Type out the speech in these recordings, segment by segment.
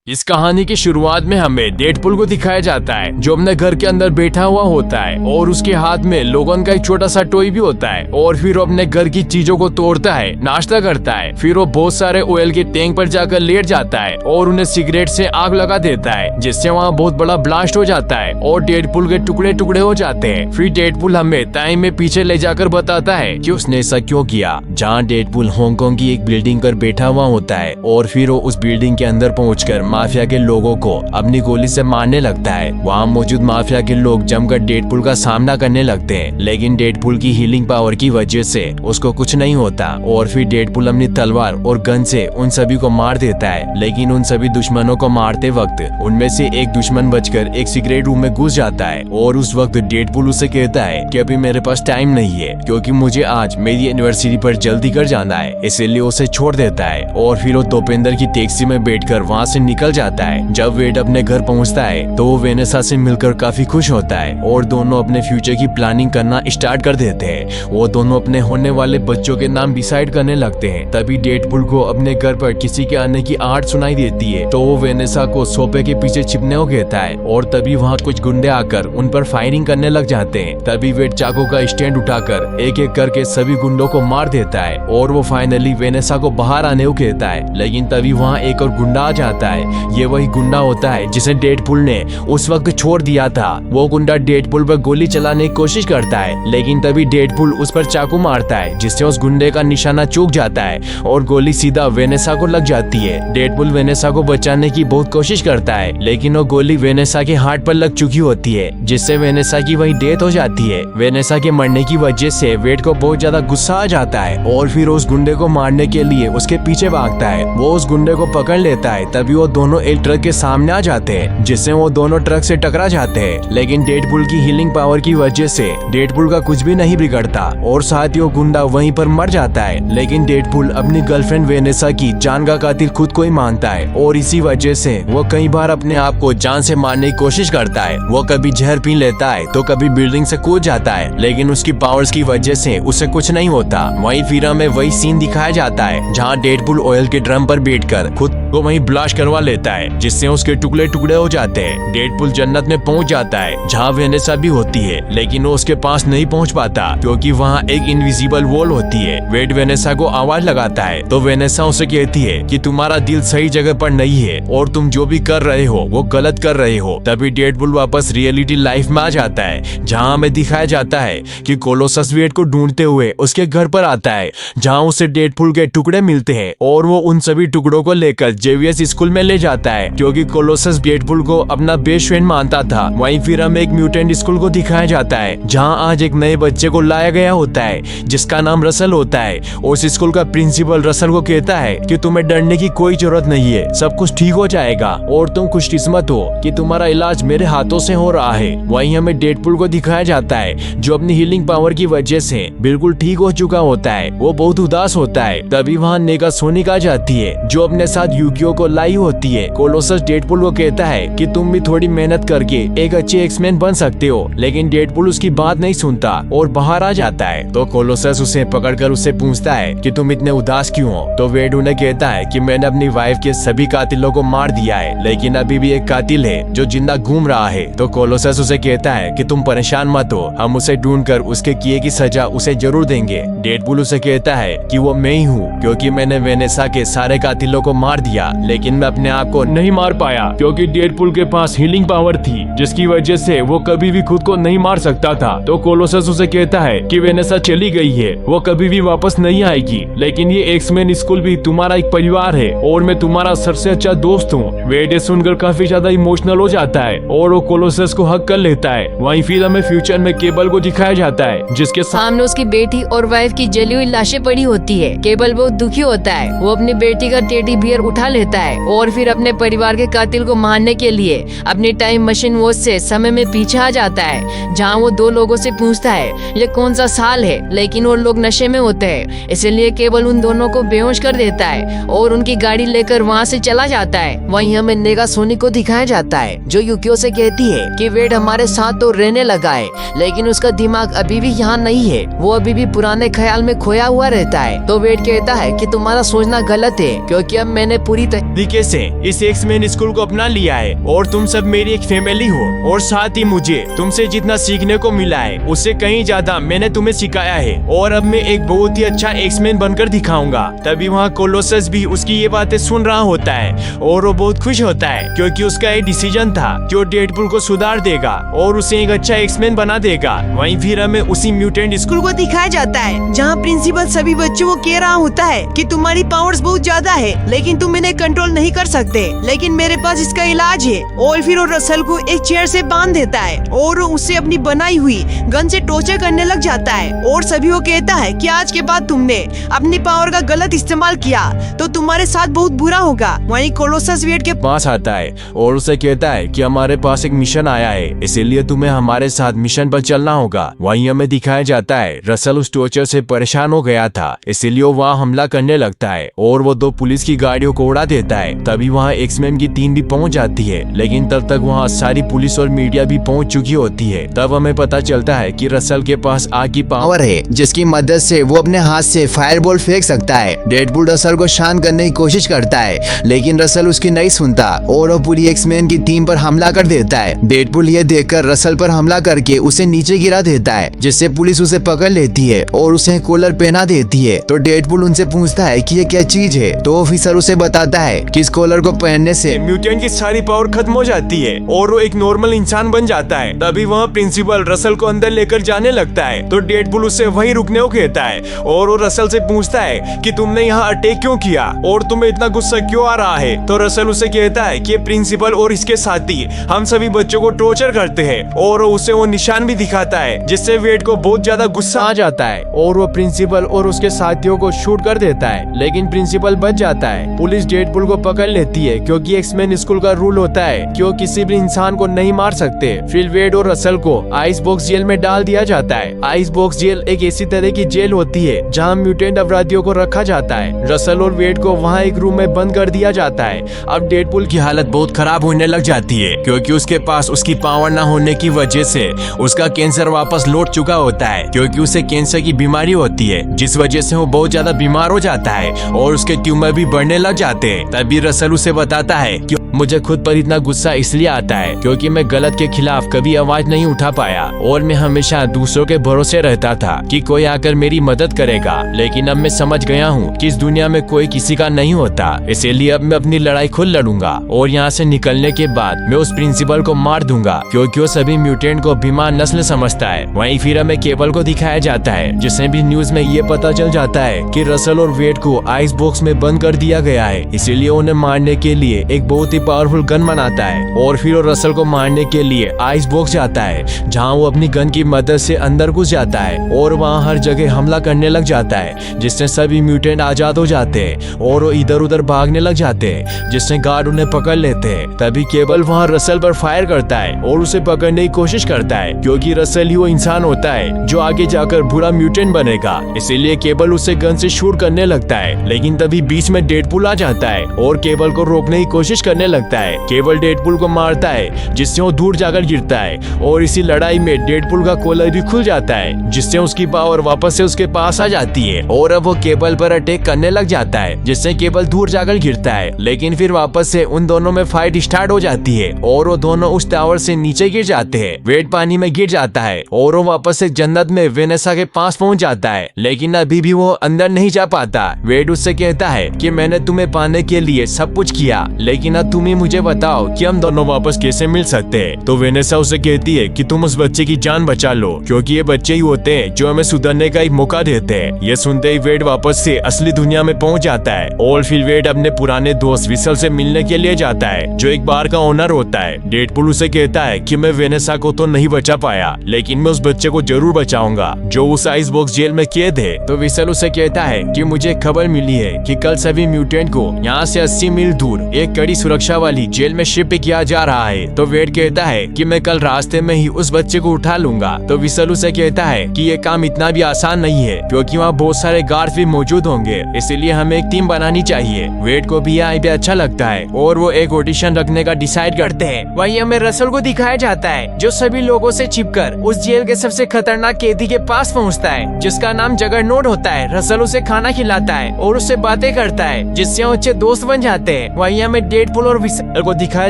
इस कहानी की शुरुआत में हमें डेडपुल को दिखाया जाता है जो अपने घर के अंदर बैठा हुआ होता है और उसके हाथ में लोगन का एक छोटा सा टॉय भी होता है और फिर वो अपने घर की चीजों को तोड़ता है, नाश्ता करता है, फिर वो बहुत सारे ऑयल के टैंक पर जाकर लेट जाता है और उन्हें सिगरेट से आग लगा देता है जिससे वहाँ बहुत बड़ा ब्लास्ट हो जाता है और डेडपुल के टुकड़े टुकड़े हो जाते हैं। फिर डेडपुल हमें टाइम में पीछे ले जाकर बताता है कि उसने ऐसा क्यों किया, जहाँ डेडपुल हांगकांग की एक बिल्डिंग पर बैठा हुआ होता है और फिर वो उस बिल्डिंग के अंदर पहुंचकर माफिया के लोगों को अपनी गोली से मारने लगता है। वहाँ मौजूद माफिया के लोग जमकर डेडपुल का सामना करने लगते हैं, लेकिन डेडपुल की हीलिंग पावर की वजह से उसको कुछ नहीं होता और फिर डेडपुल अपनी तलवार और गन से उन सभी को मार देता है। लेकिन उन सभी दुश्मनों को मारते वक्त उनमें से एक दुश्मन बचकर एक सीक्रेट रूम में घुस जाता है और उस वक्त डेडपुल उसे कहता है कि अभी मेरे पास टाइम नहीं है क्योंकि मुझे आज मेरी एनिवर्सरी पर जल्दी कर जाना है, इसीलिए उसे छोड़ देता है और फिर वो दोपेंद्र की टैक्सी में बैठकर वहाँ से निकल जाता है। जब वेड अपने घर पहुंचता है तो वो वेनेसा से मिलकर काफी खुश होता है और दोनों अपने फ्यूचर की प्लानिंग करना स्टार्ट कर देते हैं। वो दोनों अपने होने वाले बच्चों के नाम डिसाइड करने लगते हैं। तभी डेडपुल को अपने घर पर किसी के आने की आहट सुनाई देती है तो वो वेनेसा को सोफे के पीछे छिपने को कहता है और तभी वहाँ कुछ गुंडे आकर उन पर फायरिंग करने लग जाते हैं। तभी वेड चाकू का स्टैंड उठाकर एक एक करके सभी गुंडों को मार देता है और वो फाइनली वेनेसा को बाहर आने को कहता है। लेकिन तभी वहाँ एक और गुंडा आ जाता है। ये वही गुंडा होता है जिसे डेडपुल ने उस वक्त छोड़ दिया था। वो गुंडा डेडपुल पर गोली चलाने की कोशिश करता है, लेकिन तभी डेडपुल उस पर चाकू मारता है जिससे उस गुंडे का निशाना चूक जाता है और गोली सीधा वेनेसा को लग जाती है। डेडपुल वेनेसा को बचाने की बहुत कोशिश करता है, लेकिन वो गोली वेनेसा के हार्ट पर लग चुकी होती है जिससे वेनेसा की वही डेथ हो जाती है। वेनेसा के मरने की वजह से वेड को बहुत ज्यादा गुस्सा आ जाता है और फिर उस गुंडे को मारने के लिए उसके पीछे भागता है। वो उस गुंडे को पकड़ लेता है। तभी वो दोनों एक ट्रक के सामने आ जाते हैं जिससे वो दोनों ट्रक से टकरा जाते हैं, लेकिन डेडपुल की हीलिंग पावर की वजह से डेडपुल का कुछ भी नहीं बिगड़ता और साथ ही वो गुंडा वहीं पर मर जाता है। लेकिन डेडपुल अपनी गर्लफ्रेंड वेनेसा की जान का कातिल खुद को ही मानता है और इसी वजह से वो कई बार अपने आप को जान से मारने की कोशिश करता है। वो कभी जहर पी लेता है तो कभी बिल्डिंग से कूद जाता है, लेकिन उसकी पावर्स की वजह से उसे कुछ नहीं होता। वहीं फिर में वही सीन दिखाया जाता है जहाँ डेडपुल ऑयल के ड्रम पर बैठकर खुद को वहीं ब्लास्ट करवा लेता है जिससे उसके टुकड़े टुकड़े हो जाते हैं। डेडपुल जन्नत में पहुंच जाता है जहाँ वेनेसा भी होती है, लेकिन वो उसके पास नहीं पहुंच पाता क्योंकि वहाँ एक इनविजिबल वॉल होती है। वेड वेनेसा को आवाज लगाता है तो वेनेसा उसे कहती है कि तुम्हारा दिल सही जगह पर नहीं है और तुम जो भी कर रहे हो वो गलत कर रहे हो। तभी डेडपुल वापस रियलिटी लाइफ में आ जाता है जहाँ हमें दिखाया जाता है कि कोलोसस वेड को ढूंढते हुए उसके घर पर आता है जहाँ उसे डेडपुल के टुकड़े मिलते हैं और वो उन सभी टुकड़ों को लेकर जेवियस स्कूल में ले जाता है क्योंकि कोलोसस डेडपुल को अपना बेस्ट फ्रेंड मानता था। वहीं फिर हमें एक म्यूटेंट स्कूल को दिखाया जाता है जहां आज एक नए बच्चे को लाया गया होता है जिसका नाम रसल होता है। उस स्कूल का प्रिंसिपल रसल को कहता है कि तुम्हें डरने की कोई जरूरत नहीं है, सब कुछ ठीक हो जाएगा और तुम खुशकिस्मत हो कि तुम्हारा इलाज मेरे हाथों से हो रहा है। वहीं हमें डेडपुल को दिखाया जाता है जो अपनी हीलिंग पावर की वजह से बिल्कुल ठीक हो चुका होता है। वो बहुत उदास होता है। तभी वहाँ नेगासोनिक आ जाती है जो अपने साथ यूकियो को लाई होती है। कोलोसस डेडपुल को कहता है कि तुम भी थोड़ी मेहनत करके एक अच्छे एक्समैन बन सकते हो, लेकिन डेडपुल उसकी बात नहीं सुनता और बाहर आ जाता है। तो कोलोसस उसे पकड़कर उससे पूछता है कि तुम इतने उदास क्यों हो। तो वेड उन्हें कहता है कि मैंने अपनी वाइफ के सभी कातिलों को मार दिया है, लेकिन अभी भी एक कातिल है जो जिंदा घूम रहा है। तो कोलोसस उसे कहता है कि तुम परेशान मत हो, हम उसे ढूंढकर उसके किए की सजा उसे जरूर देंगे। डेडपुल उसे कहता है कि वो मैं ही हूँ क्योंकि मैंने वेनेसा के सारे कातिलों को मार दिया, लेकिन मैं अपने आप को नहीं मार पाया क्योंकि डेडपुल के पास हीलिंग पावर थी जिसकी वजह से वो कभी भी खुद को नहीं मार सकता था। तो कोलोसस उसे कहता है कि वेनेसा चली गई है, वो कभी भी वापस नहीं आएगी, लेकिन ये एक्समैन स्कूल भी तुम्हारा एक परिवार है और मैं तुम्हारा सबसे अच्छा दोस्त हूँ। वेड सुनकर काफी ज्यादा इमोशनल हो जाता है और वो कोलोसस को हक कर लेता है। वहीं फिर हमें फ्यूचर में केबल को दिखाया जाता है जिसके सामने उसकी बेटी और वाइफ की जली हुई लाशें पड़ी होती है। केबल बहुत दुखी होता है। वो अपनी बेटी का टेडी बियर उठा लेता है और फिर अपने परिवार के कातिल को मारने के लिए अपनी टाइम मशीन वॉच से समय में पीछे आ जाता है जहाँ वो दो लोगों से पूछता है ये कौन सा साल है, लेकिन वो लोग नशे में होते हैं इसलिए केवल उन दोनों को बेहोश कर देता है और उनकी गाड़ी लेकर वहाँ से चला जाता है। वहीं हमें नेगासोनिक को दिखाया जाता है जो यूकियो से कहती है कि वेड हमारे साथ तो रहने लगा है, लेकिन उसका दिमाग अभी भी यहाँ नहीं है, वो अभी भी पुराने ख्याल में खोया हुआ रहता है। तो वेड कहता है कि तुम्हारा सोचना गलत है क्योंकि अब मैंने पूरी पूरी तरीके से इस एक्समैन स्कूल को अपना लिया है और तुम सब मेरी एक फैमिली हो। और साथ ही मुझे तुमसे जितना सीखने को मिला है उससे कहीं ज्यादा मैंने तुम्हें सिखाया है और अब मैं एक बहुत ही अच्छा एक्समैन बनकर दिखाऊंगा। तभी वहाँ कोलोसस भी उसकी ये बातें सुन रहा होता है और वो बहुत खुश होता है क्योंकि उसका एक डिसीजन था कि वो डेडपूल को सुधार देगा और उसे एक अच्छा एक्समैन बना देगा। वहीं फिर हमें उसी म्यूटेंट स्कूल को दिखाया जाता है जहाँ प्रिंसिपल सभी बच्चों को कह रहा होता है कि तुम्हारी पावर्स बहुत ज्यादा है लेकिन तुम इन्हें कंट्रोल नहीं कर सकते, लेकिन मेरे पास इसका इलाज है। और फिर वो रसल को एक चेयर से बांध देता है और उससे अपनी बनाई हुई गन से टॉर्चर करने लग जाता है और सभी को कहता है कि आज के बाद तुमने अपनी पावर का गलत इस्तेमाल किया तो तुम्हारे साथ बहुत बुरा होगा। वहीं कोलोसस वेट के पास आता है और उसे कहता है कि हमारे पास एक मिशन आया है, इसीलिए तुम्हें हमारे साथ मिशन पर चलना होगा। वहीं हमें दिखाया जाता है रसल उस टॉर्चर से परेशान हो गया था, इसीलिए वो वहाँ हमला करने लगता है और वो 2 पुलिस की गाड़ियों को उड़ा देता है। तभी वहाँ एक्समैन की टीम भी पहुँच जाती है, लेकिन तब तक वहाँ सारी पुलिस और मीडिया भी पहुँच चुकी होती है। तब हमें पता चलता है कि रसल के पास आग की पावर है जिसकी मदद से वो अपने हाथ से फायरबॉल फेंक सकता है। डेडपूल रसल को शांत करने की कोशिश करता है लेकिन रसल उसकी नहीं सुनता और वो पूरी एक्समैन की टीम पर हमला कर देता है। डेडपूल ये देखकर रसल पर हमला करके उसे नीचे गिरा देता है जिससे पुलिस उसे पकड़ लेती है और उसे कॉलर पहना देती है। तो डेडपूल उनसे पूछता है कि ये क्या चीज है, तो ऑफिसर उसे बताता है कि इस कॉलर को पहनने से म्यूटेंट की सारी पावर खत्म हो जाती है और वो एक नॉर्मल इंसान बन जाता है। तभी वहाँ प्रिंसिपल रसल को अंदर लेकर जाने लगता है तो डेडपूल उससे वहीं रुकने को कहता है और वो रसल से पूछता है कि तुमने यहाँ अटैक क्यों किया और तुम्हें इतना गुस्सा क्यों आ रहा है। तो रसल उसे कहता है कि प्रिंसिपल और इसके साथी हम सभी बच्चों को टॉर्चर करते हैं और उसे वो निशान भी दिखाता है जिससे वेट को बहुत ज्यादा गुस्सा आ जाता है और वो प्रिंसिपल और उसके साथियों को शूट कर देता है, लेकिन प्रिंसिपल बच जाता है। पुलिस डेडपूल को पकड़ लेती है क्योंकि एक्समैन स्कूल का रूल होता है कि वो किसी भी इंसान को नहीं मार सकते। फिर वेड और रसल को आइस बॉक्स जेल में डाल दिया जाता है। आइस बॉक्स जेल एक ऐसी तरह की जेल होती है जहाँ म्यूटेंट अपराधियों को रखा जाता है। रसल और वेड को वहाँ एक रूम में बंद कर दिया जाता है। अब डेडपूल की हालत बहुत खराब होने लग जाती है क्योंकि उसके पास उसकी पावर न होने की वजह से उसका कैंसर वापस लौट चुका होता है क्योंकि उसे कैंसर की बीमारी होती है जिस वजह से वो बहुत ज्यादा बीमार हो जाता है और उसके ट्यूमर भी बढ़ने लग जाते हैं। तभी रसल उसे बताता है कि मुझे खुद पर इतना गुस्सा इसलिए आता है क्योंकि मैं गलत के खिलाफ कभी आवाज नहीं उठा पाया और मैं हमेशा दूसरों के भरोसे रहता था कि कोई आकर मेरी मदद करेगा, लेकिन अब मैं समझ गया हूँ कि इस दुनिया में कोई किसी का नहीं होता। इसीलिए अब मैं अपनी लड़ाई खुद लड़ूंगा और यहाँ से निकलने के बाद मैं उस प्रिंसिपल को मार दूंगा क्योंकि वो सभी म्यूटेंट को बीमार नस्ल समझता है। वहीं फिर हमें केबल को दिखाया जाता है जिससे भी न्यूज में ये पता चल जाता है कि रसल और वेड को आइस बॉक्स में बंद कर दिया गया है, इसीलिए उन्हें मारने के लिए एक बहुत ही पावरफुल गन बनाता है और फिर वो रसल को मारने के लिए आइस बॉक्स जाता है जहाँ वो अपनी गन की मदद से अंदर घुस जाता है और वहाँ हर जगह हमला करने लग जाता है जिससे सभी म्यूटेंट आजाद हो जाते हैं और वो इधर उधर भागने लग जाते हैं जिससे गार्ड उन्हें पकड़ लेते हैं। तभी केबल वहाँ रसल पर फायर करता है और उसे पकड़ने की कोशिश करता है क्योंकि रसल ही वो इंसान होता है जो आगे जाकर बुरा म्यूटेंट बनेगा, इसीलिए केबल उसे गन से शूट करने लगता है। लेकिन तभी बीच में डेडपूल आ जाता है और केबल को रोकने की कोशिश करने लगता है। केबल डेडपूल को मारता है जिससे वो दूर जाकर गिरता है और इसी लड़ाई में डेडपूल का कॉलर भी खुल जाता है जिससे उसकी पावर वापस से उसके पास आ जाती है और अब वो केबल पर अटैक करने लग जाता है जिससे केबल दूर जाकर गिरता है। लेकिन फिर वापस से उन दोनों में फाइट स्टार्ट हो जाती है और वो दोनों उस टावर से नीचे गिर जाते हैं। वेड पानी में गिर जाता है और वो वापस से जन्नत में वेनेसा के पास पहुंच जाता है, लेकिन अभी भी वो अंदर नहीं जा पाता। वेड उससे कहता है कि मैंने तुम्हें पाने के लिए सब कुछ किया, लेकिन अब तुम ही मुझे बताओ कि हम दोनों वापस कैसे मिल सकते हैं। तो वेनेसा उसे कहती है कि तुम उस बच्चे की जान बचा लो क्योंकि ये बच्चे ही होते हैं जो हमें सुधरने का एक मौका देते हैं। ये सुनते ही वेड वापस से असली दुनिया में पहुंच जाता है और फिर वेड अपने पुराने दोस्त विसल से मिलने के लिए जाता है जो एक बार का ओनर होता है। डेडपूल उसे कहता है कि मैं वेनेसा को तो नहीं बचा पाया, लेकिन मैं उस बच्चे को जरूर बचाऊंगा जो उस आइस बॉक्स जेल में कैद है। तो विसल उसे कहता है कि मुझे खबर मिली है कि कल सभी म्यूटेंट को यहाँ से 80 मील दूर एक कड़ी सुरक्षा वाली जेल में शिफ्ट किया जा रहा है। तो वेड कहता है कि मैं कल रास्ते में ही उस बच्चे को उठा लूंगा। तो विसल उसे कहता है कि ये काम इतना भी आसान नहीं है क्योंकि वहाँ बहुत सारे गार्ड भी मौजूद होंगे, इसीलिए हमें एक टीम बनानी चाहिए। वेड को भी यहाँ पे अच्छा लगता है और वो एक ऑडिशन रखने का डिसाइड करते हैं। वहीं हमें रसल को दिखाया जाता है जो सभी लोगों से छिपकर उस जेल के सबसे खतरनाक कैदी के पास पहुंचता है जिसका नाम जगरनॉट होता है। रसल उसे खाना खिलाता है और उससे बातें करता है जिससे वो अच्छे दोस्त बन जाते हैं। वहीं हमें डेडपुल और विसेल को दिखाया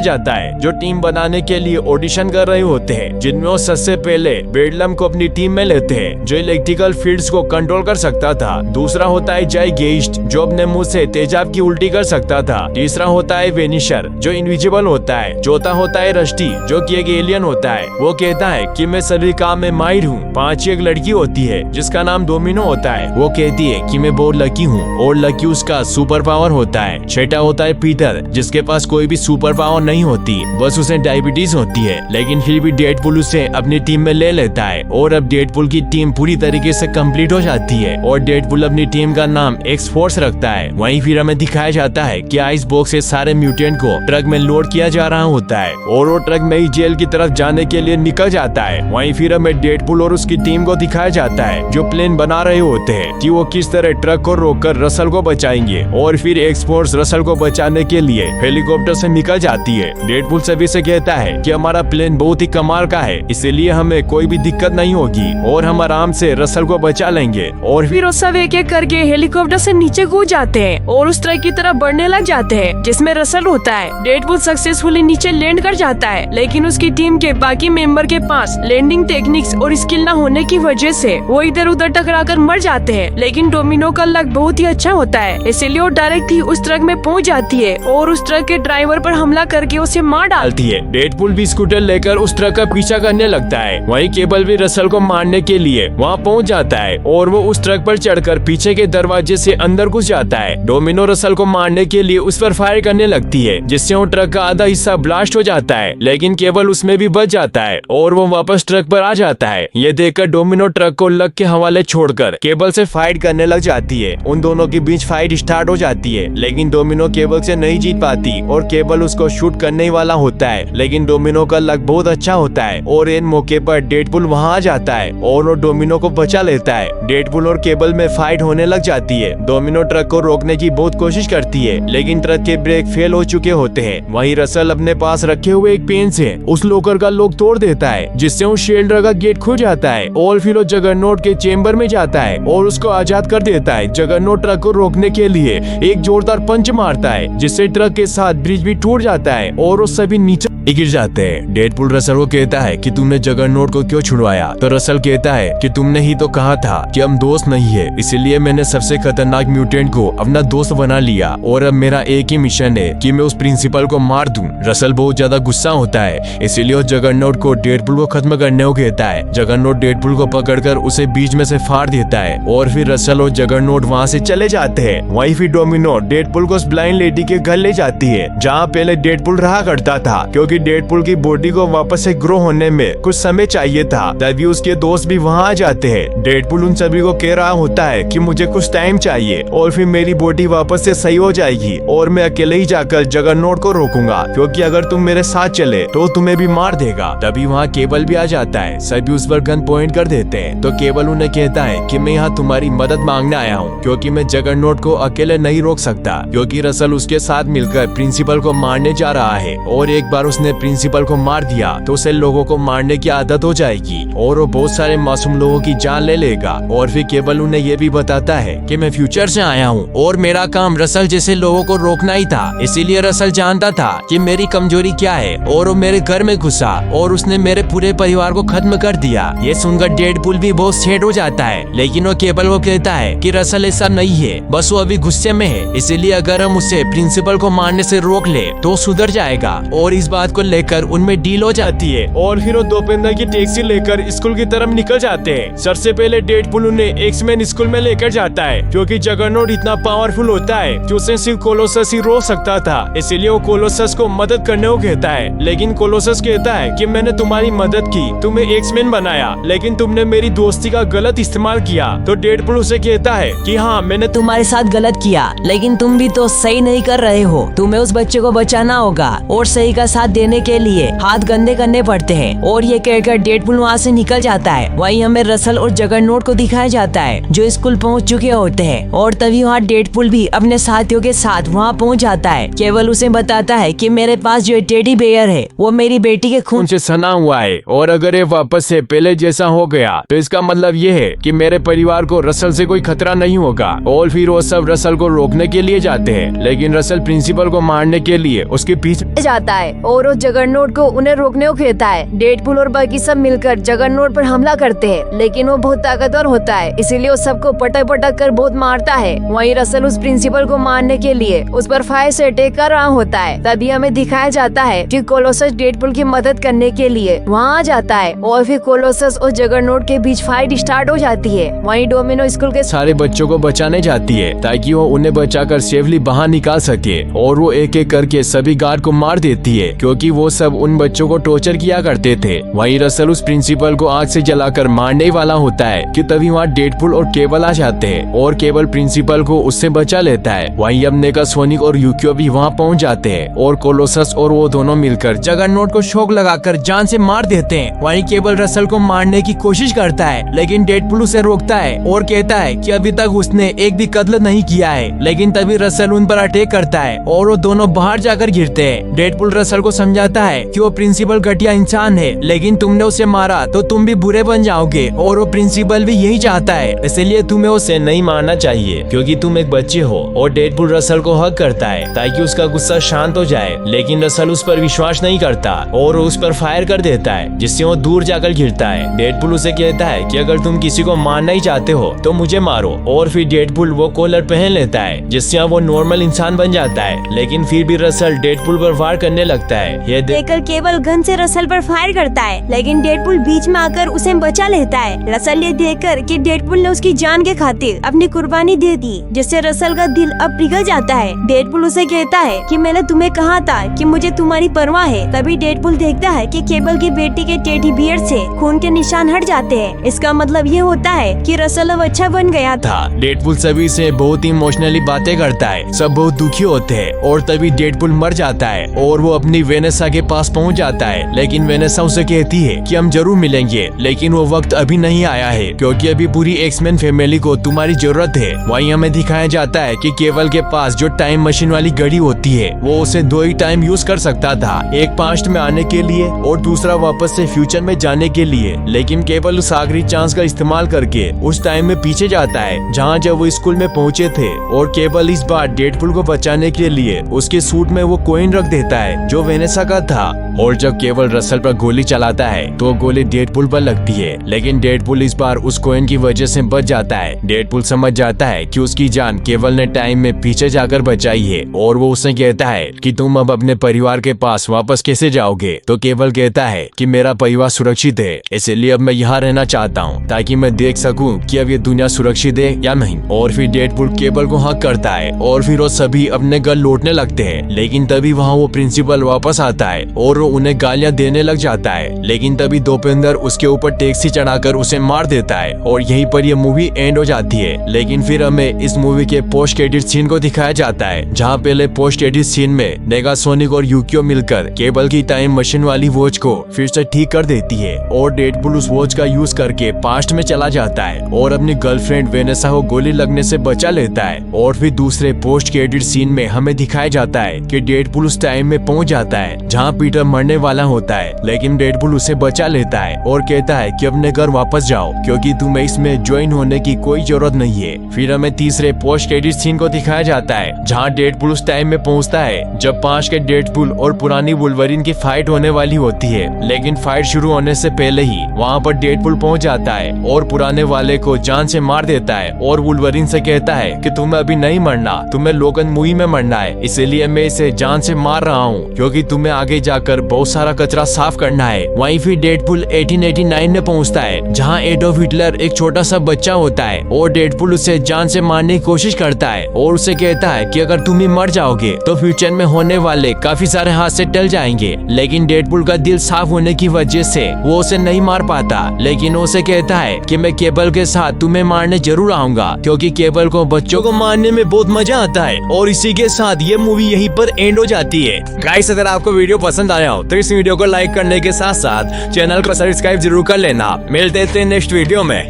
जाता है जो टीम बनाने के लिए ऑडिशन कर रहे होते हैं, जिनमें वो सबसे पहले बेडलम को अपनी टीम में लेते हैं जो इलेक्ट्रिकल फील्ड्स को कंट्रोल कर सकता था। दूसरा होता है जाइगेस्ट जो अपने मुंह से तेजाब की उल्टी कर सकता था। तीसरा होता है वेनिशर जो इनविजिबल होता है। चौथा होता है रस्टी जो कि एक एलियन होता है। वो कहता है कि मैं सभी काम में माहिर हूँ। पांचवी एक लड़की होती है जिसका नाम डोमिनो होता है। वो कहती है कि मैं बहुत लकी हूँ और लकी उसका सुपर पावर होता है। छठा होता है पीटर जिसके पास कोई भी सुपर पावर नहीं होती, बस उसे डायबिटीज होती है, लेकिन फिर भी डेडपुल उसे अपनी टीम में ले लेता है और अब डेडपुल की टीम पूरी तरीके से कंप्लीट हो जाती है और डेडपुल अपनी टीम का नाम एक्स फोर्स रखता है। वहीं फिर हमें दिखाया जाता है कि आइस बॉक्स से सारे म्यूटेंट को ट्रक में लोड किया जा रहा होता है और वो ट्रक नई जेल की तरफ जाने के लिए निकल जाता है। वहीं फिर हमें डेडपुल और उसकी टीम को दिखाया जाता है जो प्लेन बना रहे होते हैं कि वो किस तरह ट्रक को रोककर रसल को बचाएंगे और फिर एक्स फोर्स रसल को बचाने के लिए हेलीकॉप्टर से निकल जाती है। डेडपुल सभी से कहता है कि हमारा प्लेन बहुत ही कमाल का है, इसीलिए हमें कोई भी दिक्कत नहीं होगी और हम आराम से रसल को बचा लेंगे। और फिर वो सब एक एक करके हेलीकॉप्टर से नीचे कूद जाते हैं और उस ट्रक की तरफ बढ़ने लग जाते हैं जिसमें रसल होता है। डेडपुल सक्सेसफुली नीचे लैंड कर जाता है, लेकिन उसकी टीम के बाकी मेंबर के पास लैंडिंग टेक्निक्स और स्किल न होने की वजह से वो इधर उधर टकराकर मर जाते हैं। लेकिन डोमिनो का लक बहुत ही अच्छा होता है, इसलिए वो डायरेक्ट ही उस ट्रक में पहुंच जाती है और उस ट्रक के ड्राइवर पर हमला करके उसे मार डालती है। डेडपुल भी स्कूटर लेकर उस ट्रक का पीछा करने लगता है। वहीं केबल भी रसल को मारने के लिए वहाँ पहुँच जाता है और वो उस ट्रक पर चढ़कर पीछे के दरवाजे से अंदर घुस जाता है। डोमिनो रसल को मारने के लिए उस पर फायर करने लगती है जिससे वो ट्रक का आधा हिस्सा ब्लास्ट हो जाता है, लेकिन केबल उसमें भी बच जाता है और वो वापस ट्रक पर आ जाता है। ये देखकर डोमिनो ट्रक को लक के हवाले छोड़कर केबल से फाइट करने लग जाती है। उन दोनों के बीच फाइट स्टार्ट हो जाती है, लेकिन डोमिनो केबल से नहीं जीत पाती और केबल उसको शूट करने ही वाला होता है, लेकिन डोमिनो का लक बहुत अच्छा होता है और इन मौके पर डेडपुल वहाँ आ जाता है और वो डोमिनो को बचा लेता है। डेडपुल और केबल में फाइट होने लग जाती है। डोमिनो ट्रक को रोकने की बहुत कोशिश करती है, लेकिन ट्रक के ब्रेक फेल हो चुके होते हैं। वहीं रसल अपने पास रखे हुए एक पेन से उस लोकर का लॉक तोड़ देता है जिससे उस शेल्डर का गेट खुल जाता है और फिर वो जगरनॉट के चेम्बर में जाता है और उसको आजाद कर देता है। जगरनॉट ट्रक को रोकने के लिए एक जोरदार पंच मारता है जिससे ट्रक के साथ ब्रिज भी टूट जाता है और वो सभी नीचे गिर जाते हैं। डेडपुल रसल को कहता है कि तुमने जगरनॉट को क्यों छुड़वाया, तो रसल कहता है कि तुमने ही तो कहा था कि हम दोस्त नहीं है, इसलिए मैंने सबसे खतरनाक म्यूटेंट को अपना दोस्त बना लिया और अब मेरा एक ही मिशन है कि मैं उस प्रिंसिपल को मार दूं। रसल बहुत ज्यादा गुस्सा होता है, इसीलिए वो जगरनॉट को डेडपुल को खत्म करने को कहता है। जगरनॉट डेडपुल को पकड़कर उसे बीच में से फाड़ देता है और फिर रसल और जगरनॉट वहाँ से चले जाते हैं। वहीं फिर डोमिनो डेडपुल को उस ब्लाइंड लेडी के घर ले जाती है जहाँ पहले डेडपुल रहा करता था, क्योंकि डेडपुल की बॉडी को वापस से ग्रो होने में कुछ समय चाहिए था। तभी उसके दोस्त भी वहाँ आ जाते हैं। डेडपुल उन सभी को कह रहा होता है कि मुझे कुछ टाइम चाहिए और फिर मेरी बॉडी वापस से सही हो जाएगी और मैं अकेले ही जाकर जगरनॉट को रोकूंगा, क्योंकि अगर तुम मेरे साथ चले तो तुम्हें भी मार देगा। तभी वहाँ केबल भी आ जाता है। सभी उस पर गन पॉइंट कर देते हैं तो केबल उन्हें कहता है कि मैं यहाँ तुम्हारी मदद मांगने आया हूँ, क्योंकि मैं जगरनॉट को अकेले नहीं रोक सकता, क्योंकि रसल उसके साथ मिलकर प्रिंसिपल को मारने जा रहा है और एक बार उसने प्रिंसिपल को मार दिया तो उसे लोगों को मारने की आदत हो जाएगी और वो बहुत सारे मासूम लोगों की जान ले लेगा। और फिर केबल उन्हें ये भी बताता है कि मैं फ्यूचर से आया हूँ और मेरा काम रसल जैसे लोगों को रोकना ही था, इसीलिए रसल जानता था कि मेरी कमजोरी क्या है और वो मेरे घर में घुसा और उसने मेरे पूरे परिवार को खत्म कर दिया। ये सुनकर डेडपुल भी बहुत सैड हो जाता है, लेकिन वो केबल को कहता है कि रसल ऐसा नहीं है, बस वो अभी गुस्से में है, इसीलिए अगर हम उसे प्रिंसिपल को मारने से रोक ले तो सुधर जाएगा। और इस बात को लेकर उनमें डील हो जाती है और फिर वो दोपहर की टैक्सी लेकर स्कूल की तरफ निकल जाते हैं। सबसे पहले डेडपुल उन्हें एक्समैन स्कूल में लेकर जाता है, क्योंकि जगरनॉट इतना पावरफुल होता है कि उसे सिर्फ कोलोसस ही रोक सकता था, इसलिए वो कोलोसस को मदद करने को कहता है। लेकिन कोलोसस कहता है कि मैंने तुम्हारी मदद की, तुम्हें एक्समैन बनाया, लेकिन तुमने मेरी दोस्ती का गलत इस्तेमाल किया। तो डेडपुल उसे कहता है कि हाँ, मैंने तुम्हारे साथ गलत किया, लेकिन तुम भी तो सही नहीं कर रहे हो, तुम्हें उस बच्चे को बचाना होगा और सही का साथ देने के लिए हाथ गंदे करने पड़ते हैं। और ये कहकर डेडपुल वहाँ से निकल जाता है। वहीं हमें रसल और जगरनॉट को दिखाया जाता है जो स्कूल पहुँच चुके होते हैं। और तभी वहाँ डेडपुल भी अपने साथियों के साथ वहाँ पहुँच जाता है। केवल उसे बताता है कि मेरे पास जो टेडी बेयर है वो मेरी बेटी के खून उनसे सना हुआ है और अगर ये वापस से पहले जैसा हो गया तो इसका मतलब ये है कि मेरे परिवार को रसल से कोई खतरा नहीं होगा। और फिर वो सब रसल को रोकने के लिए जाते हैं, लेकिन रसल प्रिंसिपल को मारने के लिए उसके पीछे जाता है और वो जगरनॉट को उन्हें रोकने को कहता है। डेडपुल और बाकी सब मिलकर जगरनॉट पर हमला करते हैं, लेकिन वो बहुत ताकतवर होता है, इसीलिए वो सबको पटक पटक कर बहुत मारता है। वहीं रसल उस प्रिंसिपल को मारने के लिए उस पर फायर से अटैक कर रहा होता है। तभी हमें दिखाया जाता है कि कोलोसस डेडपुल की मदद करने के लिए वहाँ आ जाता है और फिर कोलोसस और जगरनॉट के बीच फाइट स्टार्ट हो जाती है। वहीं डोमिनो स्कूल के सारे बच्चों को बचाने जाती है ताकि वो उन्हें बचाकर सेफली बाहर निकाल सके। और वो एक एक करके सभी गार्ड को मार देती है क्योंकि वो सब उन बच्चों को टॉर्चर किया करते थे। वहीं रसल उस प्रिंसिपल को आग से जलाकर मारने वाला होता है कि तभी वहाँ डेडपुल और केबल आ जाते हैं और केबल प्रिंसिपल को उससे बचा लेता है। वहीं अब नेगासोनिक और यूकियो भी वहाँ पहुँच जाते हैं और कोलोसस और वो दोनों मिलकर जगरनॉट को शॉक लगाकर जान से मार देते हैं। वहीं केबल रसल को मारने की कोशिश करता है, लेकिन डेडपुल उसे रोकता है और कहता है कि अभी तक उसने एक भी कत्ल नहीं किया है। लेकिन तभी रसल उन पर अटैक करता है और वो दोनों बाहर जाकर गिरते हैं। डेडपुल रसल को समझाता है कि वो प्रिंसिपल घटिया इंसान है, लेकिन तुमने उसे मारा तो तुम भी बुरे बन जाओगे और वो प्रिंसिपल भी यही चाहता है, इसलिए तुम्हें उसे नहीं मारना चाहिए क्योंकि तुम एक बच्चे हो। और डेडपुल रसल को हक करता है ताकि उसका गुस्सा शांत हो जाए, लेकिन रसल उस पर विश्वास नहीं करता और उस पर फायर कर देता है जिससे वो दूर जाकर गिरता है। डेडपुल उसे कहता है कि अगर तुम किसी को मारना ही चाहते हो तो मुझे मारो। और फिर डेडपुल वो कॉलर पहन लेता है जिससे वो नॉर्मल इंसान बन जाता है, लेकिन फिर भी रसल डेडपुल पर वार करने लगता है। ये देखकर केबल गन से रसल पर फायर करता है, लेकिन डेडपुल बीच में आकर उसे बचा लेता है। रसल ये देखकर कि डेडपुल ने उसकी जान के खातिर अपनी कुर्बानी दे दी, जिससे रसल का दिल अब पिघल जाता है। डेडपुल उसे कहता है कि मैंने तुम्हें कहा था कि मुझे तुम्हारी परवाह है। तभी डेडपुल देखता है कि केबल की बेटी के टेडी बियर से खून के निशान हट जाते हैं। इसका मतलब ये होता है कि रसल अब अच्छा बन गया था। डेडपुल सभी से बहुत इमोशनली बातें करता है, सब बहुत दुखी होते हैं। और तभी डेडपुल मर जाता है और वो अपनी वेनेसा के पास पहुंच जाता है, लेकिन वेनेसा उसे कहती है कि हम जरूर मिलेंगे, लेकिन वो वक्त अभी नहीं आया है क्योंकि अभी पूरी एक्समैन फैमिली को तुम्हारी जरूरत है। वहीं हमें दिखाया जाता है कि केवल के पास जो टाइम मशीन वाली घड़ी होती है वो उसे 2 ही टाइम यूज कर सकता था, एक पास्ट में आने के लिए और दूसरा वापस से फ्यूचर में जाने के लिए। लेकिन केवल उस आखिरी चांस का इस्तेमाल करके उस टाइम में पीछे जाता है जहाँ जब वो स्कूल में पहुँचे थे। और केवल इस बार डेडपुल को बचाने के लिए उसके सूट में वो कॉइन रख देता है जो वेनेसा का था। और जब केवल रसल पर गोली चलाता है तो गोली डेडपुल पर लगती है, लेकिन डेडपुल इस बार उस कॉइन की वजह से बच जाता है। डेडपुल समझ जाता है कि उसकी जान केवल ने टाइम में पीछे जाकर बचाई है और वो उससे कहता है कि तुम अब अपने परिवार के पास वापस कैसे जाओगे। तो केवल कहता है कि मेरा परिवार सुरक्षित है, इसलिए अब मैं यहाँ रहना चाहता हूँ ताकि मैं देख सकूँ कि अब ये दुनिया सुरक्षित है या नहीं। और फिर डेडपुल केबल को हक करता है और फिर वो सभी अपने घर लौटने लगते हैं, लेकिन तभी वहाँ वो प्रिंसिपल वापस आता है और वो उन्हें गालियां देने लग जाता है। लेकिन तभी दोपेंद्र उसके ऊपर टैक्सी चढ़ाकर उसे मार देता है और यहीं पर ये मूवी एंड हो जाती है। लेकिन फिर हमें इस मूवी के पोस्ट क्रेडिट सीन को दिखाया जाता है जहाँ पहले पोस्ट क्रेडिट सीन में नेगासोनिक और यूकियो मिलकर केबल की टाइम मशीन वाली वॉच को फिर से ठीक कर देती है और डेडपुल उस वॉच का यूज करके पास्ट में चला जाता है और अपनी गर्लफ्रेंड वेनेसा को गोली लगने से बचा लेता है। और फिर दूसरे पोस्ट क्रेडिट सीन में हमें दिखाया जाता है कि डेडपुल उस टाइम में पहुंच जाता है जहां पीटर मरने वाला होता है, लेकिन डेडपुल उसे बचा लेता है और कहता है कि अपने घर वापस जाओ क्योंकि तुम्हें इसमें ज्वाइन होने की कोई जरूरत नहीं है। फिर हमें तीसरे पोस्ट क्रेडिट सीन को दिखाया जाता है जहां डेडपुल उस टाइम में पहुंचता है जब 5 के डेडपुल और पुरानी वुल्वरीन की फाइट होने वाली होती है, लेकिन फाइट शुरू होने से पहले ही वहां पर डेडपुल पहुंच जाता है और पुराने वाले को जान से मार देता है और वुल्वरीन से कहता है कि तुम्हें अभी नहीं मरना, तुम्हें लोगन मूवी में मरना है, इसलिए मैं इसे जान से मार रहा हूँ क्योंकि तुम्हें आगे जाकर बहुत सारा कचरा साफ करना है। वहीं फिर डेडपुल 1889 में पहुंचता है जहां एडोल्फ हिटलर एक छोटा सा बच्चा होता है और डेडपुल उसे जान से मारने की कोशिश करता है और उसे कहता है कि अगर तुम ही मर जाओगे तो फ्यूचर में होने वाले काफी सारे हादसे टल जाएंगे। लेकिन डेडपुल का दिल साफ होने की वजह से वो उसे नहीं मार पाता, लेकिन उसे कहता है कि मैं केबल के साथ तुम्हें मारने जरूर आऊंगा क्योंकि केबल को बच्चों को मारने में बहुत मजा आता है। और इसी के साथ ये मूवी यहीं पर एंड हो जाती है। गाइस, अगर आपको आपको वीडियो पसंद आया हो तो इस वीडियो को लाइक करने के साथ साथ चैनल को सब्सक्राइब जरूर कर लेना। मिलते थे नेक्स्ट वीडियो में।